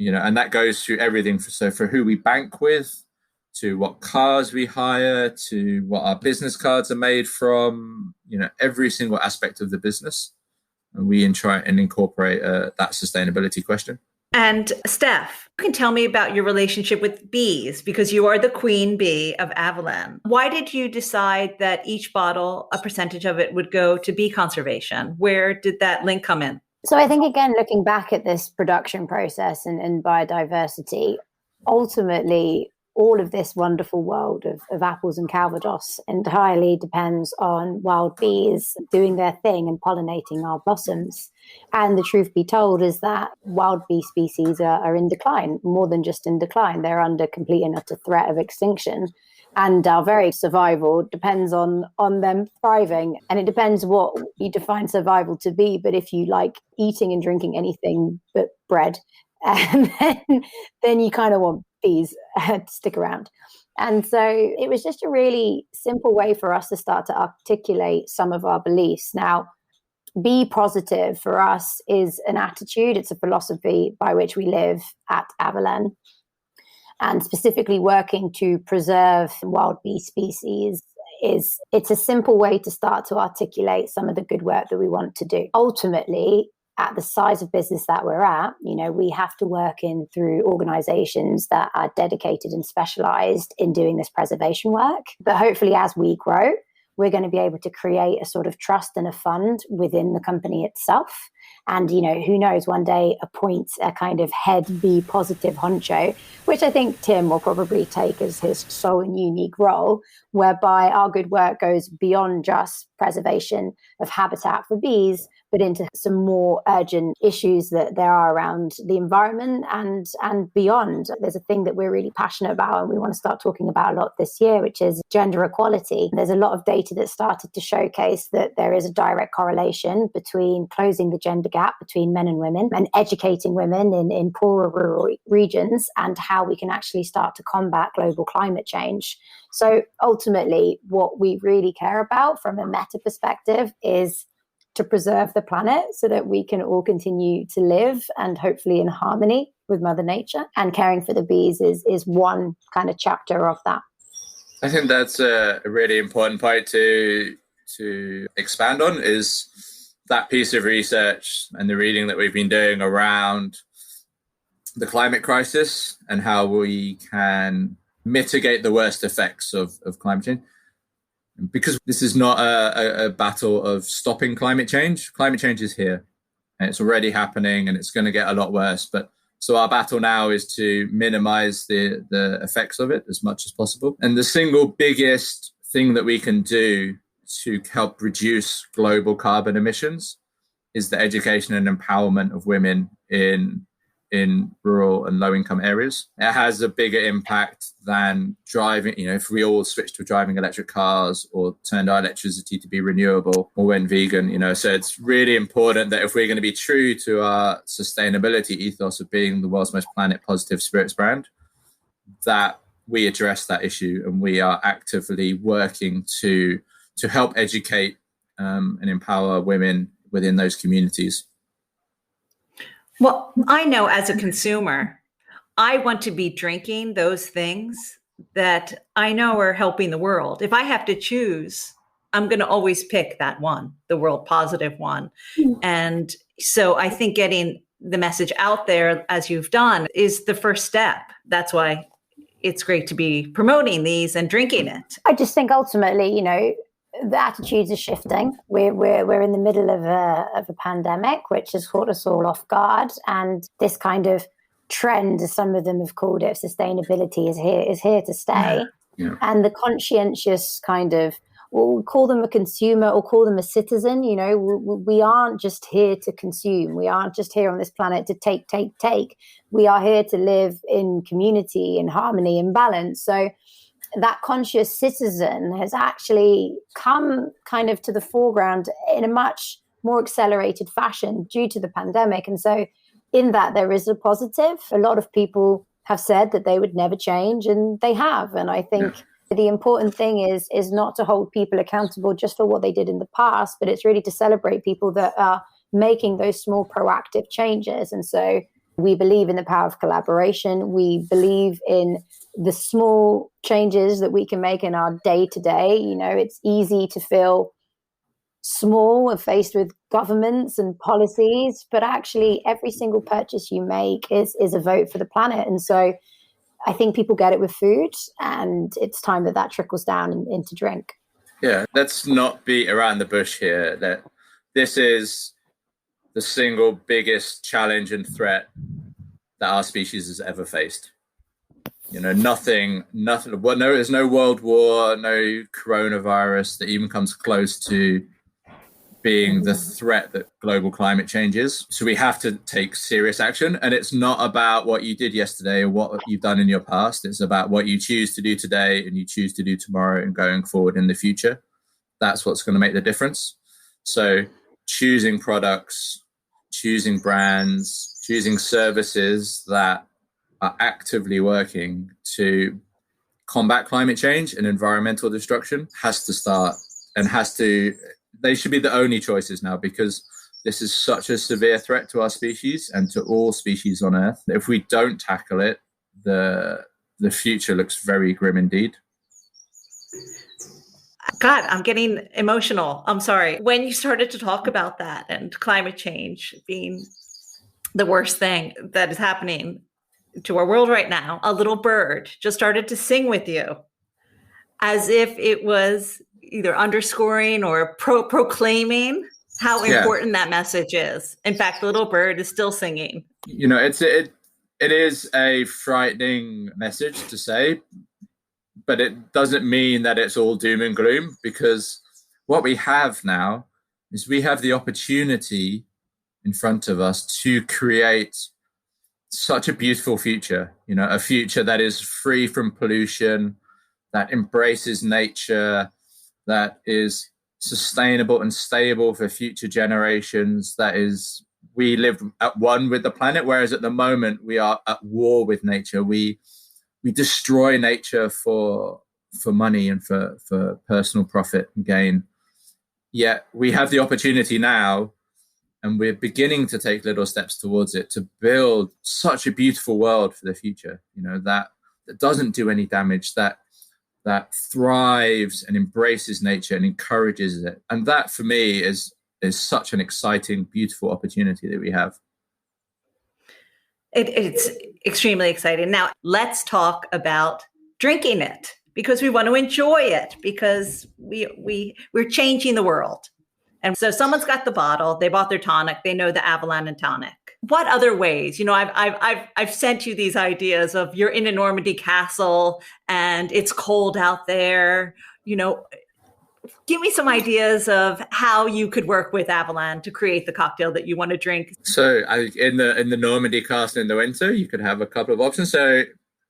Speaker 3: And that goes through everything. So for who we bank with, to what cars we hire, to what our business cards are made from, every single aspect of the business. And we try and incorporate that sustainability question.
Speaker 4: And Steph, you can tell me about your relationship with bees, because you are the queen bee of Avallen. Why did you decide that each bottle, a percentage of it would go to bee conservation? Where did that link come in?
Speaker 2: So I think, again, looking back at this production process and biodiversity, ultimately, all of this wonderful world of apples and Calvados entirely depends on wild bees doing their thing and pollinating our blossoms. And the truth be told is that wild bee species are in decline, more than just in decline. They're under complete and utter threat of extinction. And our very survival depends on them thriving. And it depends what you define survival to be. But if you like eating and drinking anything but bread, then you kind of want bees to stick around. And so it was just a really simple way for us to start to articulate some of our beliefs. Now, be positive for us is an attitude. It's a philosophy by which we live at Avallen. And specifically working to preserve wild bee species it's a simple way to start to articulate some of the good work that we want to do. Ultimately, at the size of business that we're at, we have to work through organizations that are dedicated and specialized in doing this preservation work. But hopefully, as we grow, we're going to be able to create a sort of trust and a fund within the company itself. And, who knows, one day appoint a kind of head bee positive honcho, which I think Tim will probably take as his sole and unique role, whereby our good work goes beyond just preservation of habitat for bees, but into some more urgent issues that there are around the environment and beyond. There's a thing that we're really passionate about and we want to start talking about a lot this year, which is gender equality. There's a lot of data that started to showcase that there is a direct correlation between closing the gender gap between men and women and educating women in poorer rural regions and how we can actually start to combat global climate change. So ultimately, what we really care about from a meta perspective is to preserve the planet so that we can all continue to live and hopefully in harmony with Mother Nature. And caring for the bees is one kind of chapter of that.
Speaker 3: I think that's a really important point to expand on, is that piece of research and the reading that we've been doing around the climate crisis and how we can mitigate the worst effects of climate change. Because this is not a battle of stopping climate change. Climate change is here and it's already happening and it's going to get a lot worse. But so our battle now is to minimize the effects of it as much as possible. And the single biggest thing that we can do to help reduce global carbon emissions is the education and empowerment of women in rural and low-income areas. It has a bigger impact than driving, if we all switch to driving electric cars or turned our electricity to be renewable or went vegan, So it's really important that if we're going to be true to our sustainability ethos of being the world's most planet positive spirits brand, that we address that issue and we are actively working to help educate and empower women within those communities.
Speaker 4: Well, I know as a consumer, I want to be drinking those things that I know are helping the world. If I have to choose, I'm going to always pick that one, the world positive one. And so I think getting the message out there, as you've done, is the first step. That's why it's great to be promoting these and drinking it.
Speaker 2: I just think ultimately, the attitudes are shifting. We're in the middle of a pandemic, which has caught us all off guard. And this kind of trend, as some of them have called it, sustainability is here to stay.
Speaker 3: Yeah.
Speaker 2: And the conscientious kind of, we'll call them a consumer or call them a citizen. We aren't just here to consume. We aren't just here on this planet to take. We are here to live in community, in harmony, in balance. So that conscious citizen has actually come kind of to the foreground in a much more accelerated fashion due to the pandemic. And so in that, there is a positive. A lot of people have said that they would never change, and they have. And I think the important thing is not to hold people accountable just for what they did in the past, but it's really to celebrate people that are making those small proactive changes. And so we believe in the power of collaboration. We believe in the small changes that we can make in our day to day. It's easy to feel small and faced with governments and policies, but actually every single purchase you make is a vote for the planet. And so I think people get it with food, and it's time that trickles down into drink.
Speaker 3: Yeah, let's not beat around the bush here. That this is the single biggest challenge and threat that our species has ever faced. Nothing. Well, there's no world war, no coronavirus that even comes close to being the threat that global climate change is. So we have to take serious action. And it's not about what you did yesterday or what you've done in your past. It's about what you choose to do today and you choose to do tomorrow and going forward in the future. That's what's going to make the difference. So choosing products, choosing brands, choosing services that are actively working to combat climate change and environmental destruction has to start, and they should be the only choices now, because this is such a severe threat to our species and to all species on Earth. If we don't tackle it, the future looks very grim indeed.
Speaker 4: God, I'm getting emotional. I'm sorry. When you started to talk about that and climate change being the worst thing that is happening to our world right now, a little bird just started to sing with you as if it was either underscoring or proclaiming how important that message is. In fact, the little bird is still singing.
Speaker 3: It is a frightening message to say, but it doesn't mean that it's all doom and gloom, because what we have now is we have the opportunity in front of us to create such a beautiful future, a future that is free from pollution, that embraces nature, that is sustainable and stable for future generations, we live at one with the planet, whereas at the moment we are at war with nature. We destroy nature for money and for personal profit and gain. Yet we have the opportunity now, and we're beginning to take little steps towards it, to build such a beautiful world for the future, that doesn't do any damage, that thrives and embraces nature and encourages it. And that, for me, is such an exciting, beautiful opportunity that we have.
Speaker 4: It's extremely exciting. Now, let's talk about drinking it, because we want to enjoy it, because we're changing the world. And so someone's got the bottle, they bought their tonic, they know the Avallen and tonic. What other ways? I've sent you these ideas of you're in a Normandy castle and it's cold out there. Give me some ideas of how you could work with Avallen to create the cocktail that you want to drink.
Speaker 3: So in the Normandy castle in the winter, you could have a couple of options. So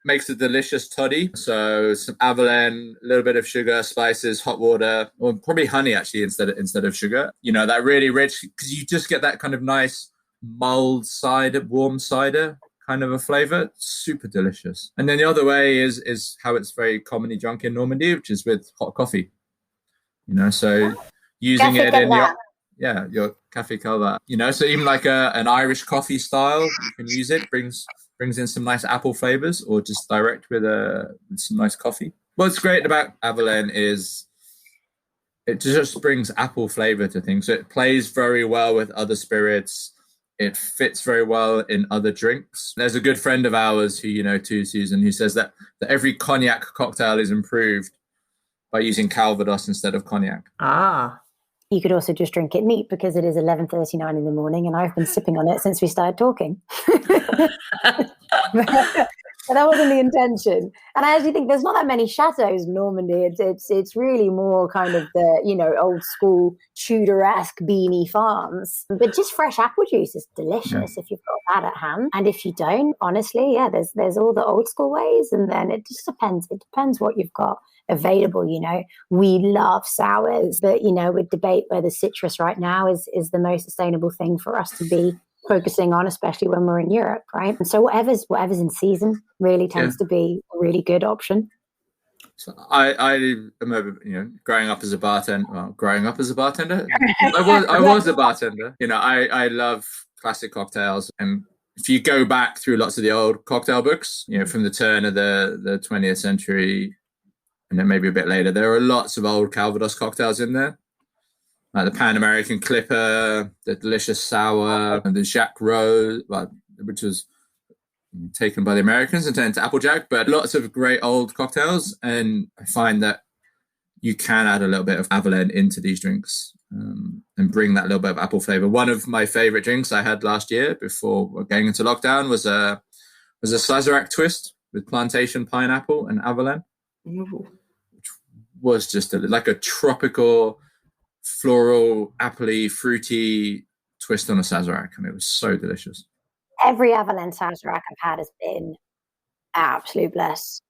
Speaker 3: makes a delicious toddy. So some Avallen, a little bit of sugar, spices, hot water, or probably honey actually instead of sugar. That really rich, because you just get that kind of nice mulled cider, warm cider kind of a flavor. Super delicious. And then the other way is how it's very commonly drunk in Normandy, which is with hot coffee. So using it in your café calvados. So even like an Irish coffee style, you can use it. Brings in some nice apple flavors, or just direct with some nice coffee. What's great about Avallen is it just brings apple flavor to things. So it plays very well with other spirits. It fits very well in other drinks. There's a good friend of ours who too, Susan, who says that every cognac cocktail is improved by using Calvados instead of cognac.
Speaker 2: You could also just drink it neat, because it is 11:39 in the morning and I've been sipping on it since we started talking. But that wasn't the intention. And I actually think there's not that many chateaus in Normandy. It's really more kind of the, old school Tudor-esque beanie farms. But just fresh apple juice is delicious if you've got that at hand. And if you don't, honestly, there's all the old school ways. And then it just depends. It depends what you've got available. We love sours, but we debate whether citrus right now is the most sustainable thing for us to be focusing on, especially when we're in Europe, right? And so whatever's in season really tends to be a really good option.
Speaker 3: So I remember, growing up as a bartender. I was a bartender. I love classic cocktails, and if you go back through lots of the old cocktail books, from the turn of the 20th century, and then maybe a bit later, there are lots of old Calvados cocktails in there. like the Pan American Clipper, the Delicious Sour, and the Jacques Rose, which was taken by the Americans and turned into Applejack. But lots of great old cocktails, and I find that you can add a little bit of Avallen into these drinks and bring that little bit of apple flavor. One of my favorite drinks I had last year before getting into lockdown was a Sazerac twist with plantation pineapple and Avallen, which was just like a tropical, floral, appley, fruity twist on a Sazerac, and it was so delicious.
Speaker 2: Every Avallen Sazerac I've had has been absolute bliss.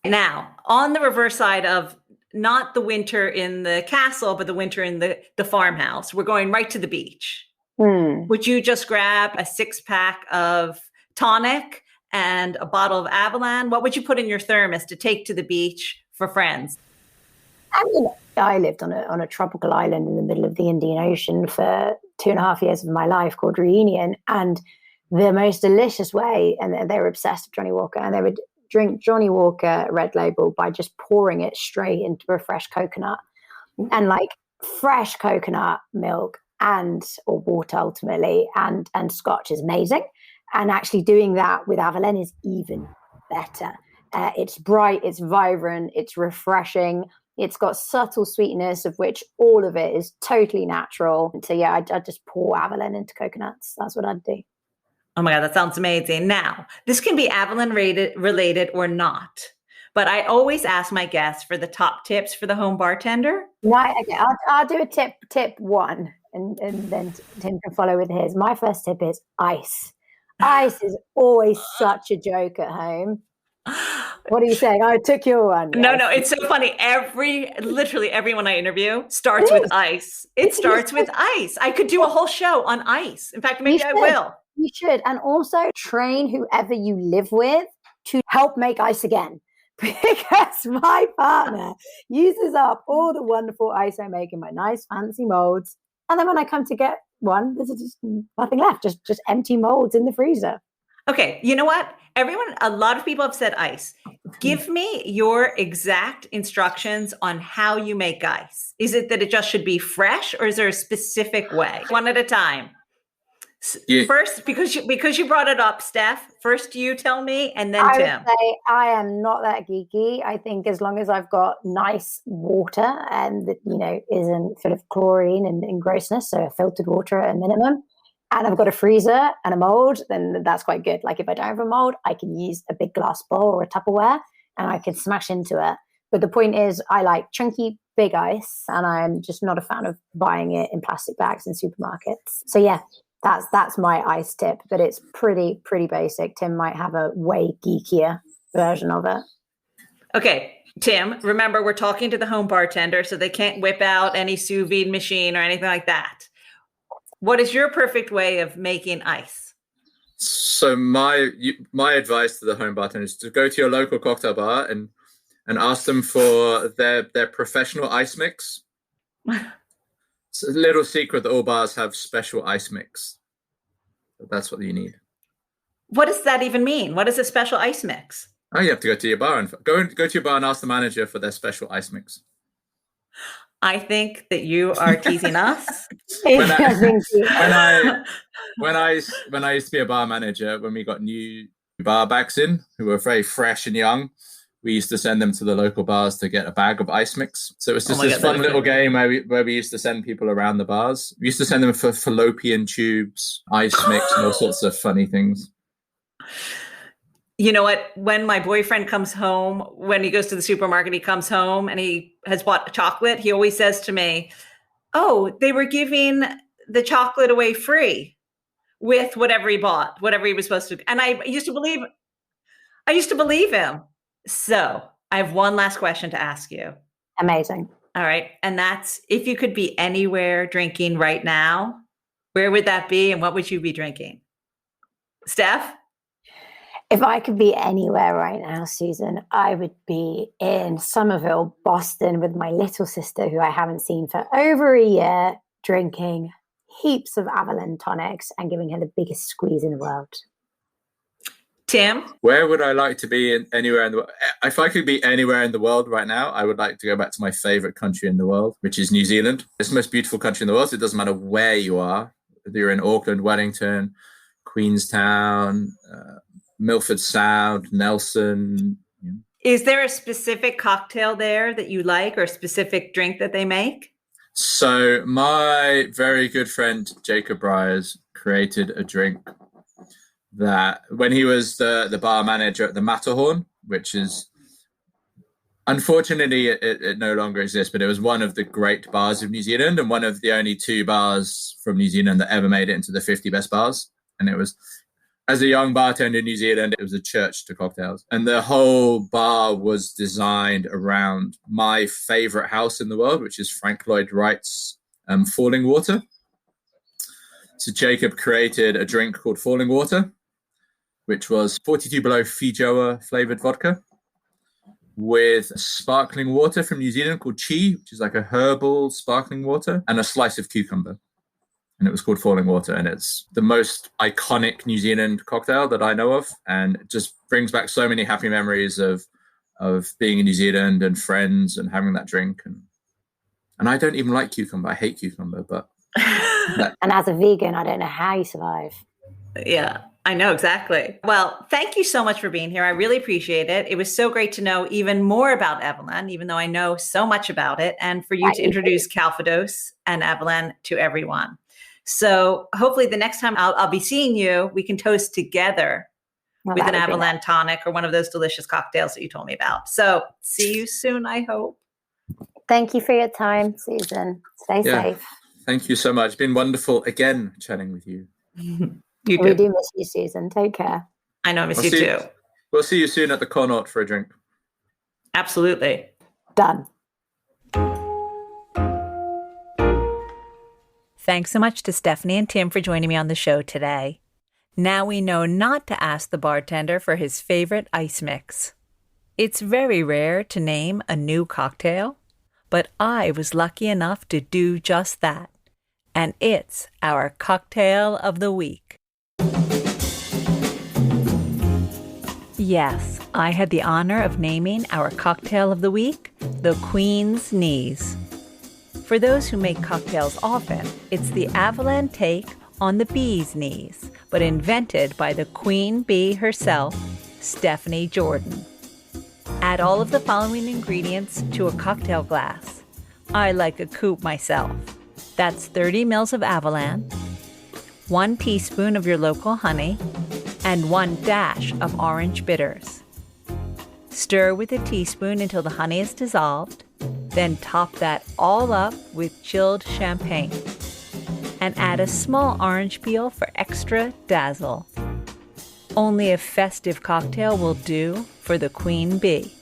Speaker 4: Now, on the reverse side of not the winter in the castle, but the winter in the farmhouse, we're going right to the beach. Would you just grab a 6-pack of tonic and a bottle of Avallen? What would you put in your thermos to take to the beach for friends?
Speaker 2: I mean, I lived on a tropical island in the middle of the Indian Ocean for 2.5 years of my life called Reunion. And the most delicious way, and they were obsessed with Johnny Walker, and they would drink Johnny Walker Red Label by just pouring it straight into a fresh coconut. And like fresh coconut milk or water ultimately, and scotch is amazing. And actually doing that with Avallen is even better. It's bright, it's vibrant, it's refreshing. It's got subtle sweetness, of which all of it is totally natural. So yeah, I'd just pour Avallen into coconuts. That's what I'd do.
Speaker 4: Oh my God, that sounds amazing. Now, this can be Avallen related or not, but I always ask my guests for the top tips for the home bartender.
Speaker 2: Right, okay, I'll do a tip 1, and then Tim can follow with his. My first tip is ice. Ice is always such a joke at home. What are you saying? I took your one. Yes.
Speaker 4: No, it's so funny. Literally everyone I interview starts with ice. It starts with ice. I could do a whole show on ice. In fact, maybe I will.
Speaker 2: You should. And also train whoever you live with to help make ice again. Because my partner uses up all the wonderful ice I make in my nice fancy molds. And then when I come to get one, there's just nothing left. Just empty molds in the freezer.
Speaker 4: Okay, you know what? A lot of people have said ice. Give me your exact instructions on how you make ice. Is it that it just should be fresh, or is there a specific way? One at a time. Yeah. First, because you brought it up, Steph, first you tell me, and then Tim.
Speaker 2: I would say I am not that geeky. I think as long as I've got nice water and that, isn't full of chlorine and grossness, so filtered water at a minimum, and I've got a freezer and a mold, then that's quite good. Like if I don't have a mold, I can use a big glass bowl or a Tupperware and I can smash into it. But the point is I like chunky, big ice, and I'm just not a fan of buying it in plastic bags in supermarkets. So yeah, that's my ice tip, but it's pretty basic. Tim might have a way geekier version of it.
Speaker 4: Okay, Tim, remember we're talking to the home bartender, so they can't whip out any sous vide machine or anything like that. What is your perfect way of making ice?
Speaker 3: So my advice to the home bartender is to go to your local cocktail bar and ask them for their professional ice mix. It's a little secret that all bars have special ice mix. That's what you need.
Speaker 4: What does that even mean? What is a special ice mix?
Speaker 3: Oh, you have to go to your bar and go to your bar and ask the manager for their special ice mix.
Speaker 4: I think that you are teasing us.
Speaker 3: when I used to be a bar manager, when we got new bar backs in who were very fresh and young, we used to send them to the local bars to get a bag of ice mix. So it was just this fun little game where we used to send people around the bars. We used to send them for fallopian tubes, ice mix, and all sorts of funny things.
Speaker 4: You know what? When my boyfriend comes home, when he goes to the supermarket, he comes home and he has bought chocolate. He always says to me, "Oh, they were giving the chocolate away free with whatever he bought, whatever he was supposed to." And I used to believe him. So I have one last question to ask you.
Speaker 2: Amazing.
Speaker 4: All right. And that's, if you could be anywhere drinking right now, where would that be? And what would you be drinking? Steph?
Speaker 2: If I could be anywhere right now, Susan, I would be in Somerville, Boston, with my little sister, who I haven't seen for over a year, drinking heaps of Avallen tonics and giving her the biggest squeeze in the world.
Speaker 4: Tim?
Speaker 3: Where would I like to be anywhere in the world? If I could be anywhere in the world right now, I would like to go back to my favorite country in the world, which is New Zealand. It's the most beautiful country in the world. So it doesn't matter where you are. Whether you're in Auckland, Wellington, Queenstown, Milford Sound, Nelson.
Speaker 4: Is there a specific cocktail there that you like, or a specific drink that they make?
Speaker 3: So my very good friend, Jacob Briers, created a drink that when he was the bar manager at the Matterhorn, which is, unfortunately, it no longer exists, but it was one of the great bars of New Zealand and one of the only 2 bars from New Zealand that ever made it into the 50 best bars. And it was, as a young bartender in New Zealand, it was a church to cocktails. And the whole bar was designed around my favorite house in the world, which is Frank Lloyd Wright's Falling Water. So Jacob created a drink called Falling Water, which was 42 Below Feijoa flavored vodka with sparkling water from New Zealand called Chi, which is like a herbal sparkling water, and a slice of cucumber. And it was called Falling Water. And it's the most iconic New Zealand cocktail that I know of. And it just brings back so many happy memories of being in New Zealand and friends and having that drink. And I don't even like cucumber. I hate cucumber, but...
Speaker 2: And as a vegan, I don't know how you survive.
Speaker 4: Yeah, I know exactly. Well, thank you so much for being here. I really appreciate it. It was so great to know even more about Avallen, even though I know so much about it, and for you to introduce Calvados and Avallen to everyone. So hopefully the next time I'll be seeing you, we can toast together with an Avallen tonic or one of those delicious cocktails that you told me about. So see you soon, I hope.
Speaker 2: Thank you for your time, Susan. Stay safe.
Speaker 3: Thank you so much. It's been wonderful again chatting with you.
Speaker 4: We
Speaker 2: do miss you, Susan. Take care.
Speaker 4: I know, I miss you too.
Speaker 3: We'll see you soon at the Connaught for a drink.
Speaker 4: Absolutely.
Speaker 2: Done.
Speaker 1: Thanks so much to Stephanie and Tim for joining me on the show today. Now we know not to ask the bartender for his favorite ice mix. It's very rare to name a new cocktail, but I was lucky enough to do just that. And it's our cocktail of the week. Yes, I had the honor of naming our cocktail of the week, the Queen's Knees. For those who make cocktails often, it's the Avallen take on the bee's knees, but invented by the queen bee herself, Stephanie Jordan. Add all of the following ingredients to a cocktail glass. I like a coupe myself. That's 30 mils of Avallen, 1 teaspoon of your local honey, and 1 dash of orange bitters. Stir with a teaspoon until the honey is dissolved, then top that all up with chilled champagne. And add a small orange peel for extra dazzle. Only a festive cocktail will do for the queen bee.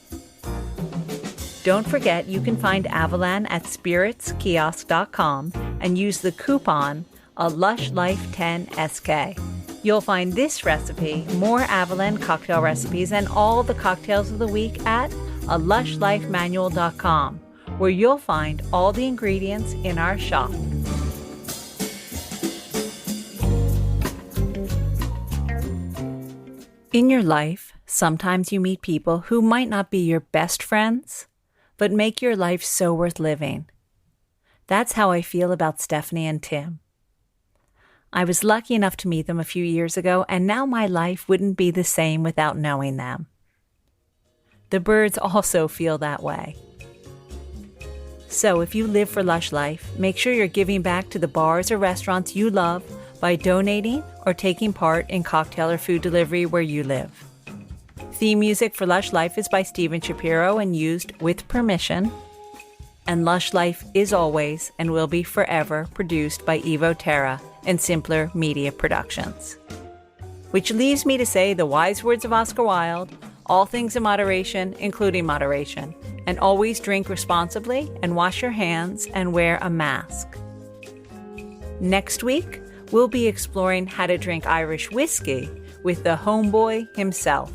Speaker 1: Don't forget you can find Avallen at spiritskiosk.com and use the coupon ALushLife10SK. You'll find this recipe, more Avallen cocktail recipes, and all the cocktails of the week at ALushLifeManual.com, where you'll find all the ingredients in our shop. In your life, sometimes you meet people who might not be your best friends, but make your life so worth living. That's how I feel about Stephanie and Tim. I was lucky enough to meet them a few years ago, and now my life wouldn't be the same without knowing them. The birds also feel that way. So if you live for Lush Life, make sure you're giving back to the bars or restaurants you love by donating or taking part in cocktail or food delivery where you live. Theme music for Lush Life is by Steven Shapiro and used with permission. And Lush Life is always and will be forever produced by Evo Terra and Simpler Media Productions. Which leaves me to say the wise words of Oscar Wilde, all things in moderation, including moderation, and always drink responsibly and wash your hands and wear a mask. Next week, we'll be exploring how to drink Irish whiskey with the homeboy himself.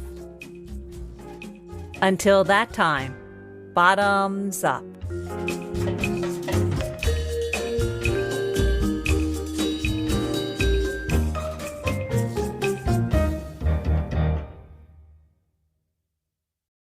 Speaker 1: Until that time, bottoms up.